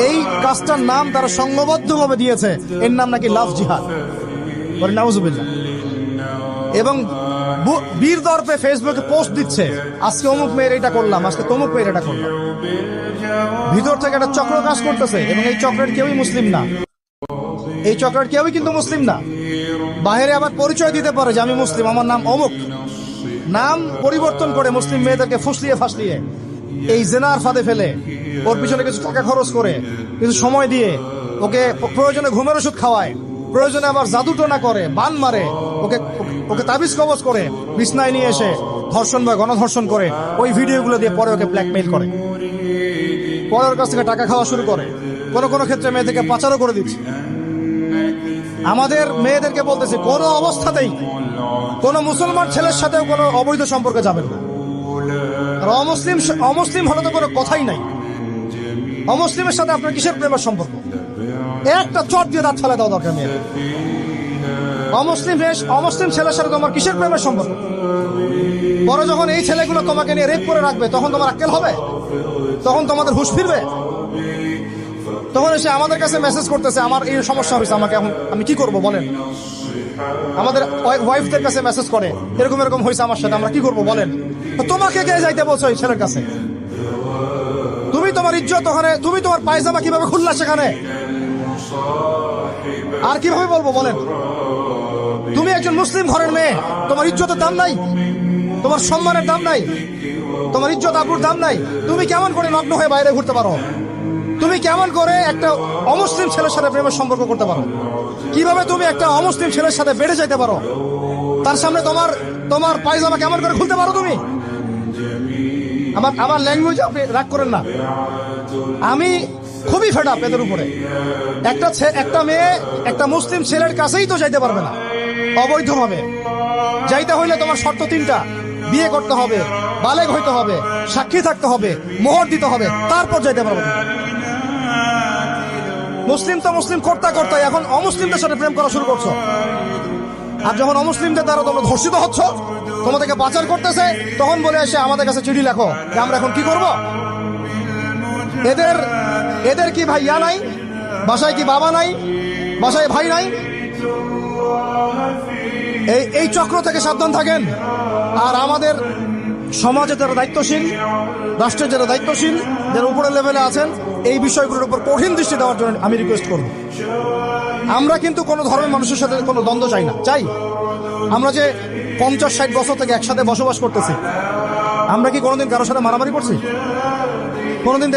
এই কাজটার নাম তারা সংঘবদ্ধভাবে দিয়েছে, এর নাম নাকি লাভ জিহাদ। নাউজুবিল্লাহ। এবং বীর দর্পে ফেসবুকে পোস্ট দিচ্ছে, আজকে অমুক মেয়ের এটা করলাম, আজকে তমুক মেয়ের এটা করলাম। ভিতর থেকে একটা চক্র কাজ করতেছে, এবং এই চক্রের কেউই মুসলিম না। এই চক্রের কেউই কিন্তু মুসলিম না। বাইরে আবার পরিচয় দিতে পারে যে আমি মুসলিম, আমার নাম অমুক। নাম পরিবর্তন করে মুসলিম মেয়েদেরকে ফুসলিয়ে ফাসলিয়ে এই জেনার ফাঁদে ফেলে, ওর পিছনে কিছু টাকা খরচ করে, কিছু সময় দিয়ে ওকে প্রয়োজনে ঘুমের ওষুধ খাওয়ায়, প্রয়োজনে আবার জাদুটোনা করে, বান মারে, ওকে ওকে তাবিজ কবজ করে বিছনায় নিয়ে এসে ধর্ষণ বা গণধর্ষণ করে, ওই ভিডিওগুলো দিয়ে পরে ওকে ব্ল্যাকমেইল করে, পরে ওর কাছ থেকে টাকা খাওয়া শুরু করে। কোনো ক্ষেত্রে মেয়েদেরকে পাচারও করে দিচ্ছে। আমাদের মেয়েদেরকে বলতেছে, কোনো অবস্থাতেই কোনো মুসলমান ছেলের সাথেও কোনো অবৈধ সম্পর্কে যাবেন না। আর অমুসলিম হলে তো কোনো কথাই নাই। অমুসলিমের সাথে আপনার কিসের প্রেমের সম্পর্ক? একটা চট দিয়ে দাঁত ফেলে দেওয়া দরকার মেয়ের। অমুসলিম ছেলের সাথে তোমার কিসের প্রেমের সম্পর্ক? পরে যখন এই ছেলেগুলো তোমাকে নিয়ে রেপ করে রাখবে, তখন তোমার আক্কেল হবে? তখন তোমাদের হুঁশ ফিরবে? তখন এসে আমাদের কাছে মেসেজ করতেছে, আমার এই সমস্যা হয়েছে, আমাকে এখন আমি কি করব বলেন। আমাদের ওয়াইফদের কাছে মেসেজ করে, এরকম এরকম হয়েছে আমার সাথে, আমরা কি করব বলেন। তোমাকে কে যাইতে বলছো এই ছেলের কাছে? তুমি তোমার ইজ্জত ওখানে, তুমি তোমার পায়জামা কিভাবে খুললা সেখানে, আর কিভাবে বলবো বলেন? তুমি একজন মুসলিম ঘরের মেয়ে, তোমার ইজ্জতের দাম নাই, তোমার সম্মানের দাম নাই, তোমার ইজ্জত আবরুর দাম নাই। তুমি কেমন করে নগ্ন হয়ে বাইরে ঘুরতে পারো? তুমি কেমন করে একটা অমুসলিম ছেলের সাথে প্রেমের সম্পর্ক করতে পারো? কিভাবে তুমি একটা অমুসলিম ছেলের সাথে বেড়ে যেতে পারো? তার সামনে তোমার পায়জামা কেমন করে খুলতে পারো তুমি? আমার ল্যাঙ্গুয়েজ আপনি রাগ করেন না। আমি খুবই ফেড আপ এদের উপরে। একটা মেয়ে একটা মুসলিম ছেলের কাছেই তো যাইতে পারবে না অবৈধভাবে। যাইতে হইলে তোমার শর্ত 3টা: বিয়ে করতে হবে, বালেগ হইতে হবে, সাক্ষী থাকতে হবে, মোহর দিতে হবে, তারপর যাইতে পারবে। মুসলিম তো মুসলিম করতে এখন অমুসলিমদের সাথে প্রেম করা শুরু করছো। আর যখন অমুসলিমদের দ্বারা তোমরা ধর্ষিত হচ্ছ, তোমাদেরকে পাচার করতেছে, তখন বলে এসে আমাদের কাছে চিঠি লেখো যে আমরা এখন কি করব। এদের কি ভাইয়া নাই? বাসায় কি বাবা নাই? বাসায় ভাই নাই? এই চক্র থেকে সাবধান থাকেন। আর আমাদের সমাজে যারা দায়িত্বশীল, রাষ্ট্রের যারা দায়িত্বশীল, যারা উপরের লেভেলে আছেন, এই বিষয়গুলোর উপর কঠিন দৃষ্টি দেওয়ার জন্য আমি রিকোয়েস্ট করব। আমরা কিন্তু কোনো ধর্মের মানুষের সাথে কোনো দ্বন্দ্ব চাই না। চাই আমরা যে 50-60 বছর থেকে একসাথে বসবাস করতেছি, আমরা কি কোনোদিন কারোর সাথে মারামারি করছি? কোনোদিন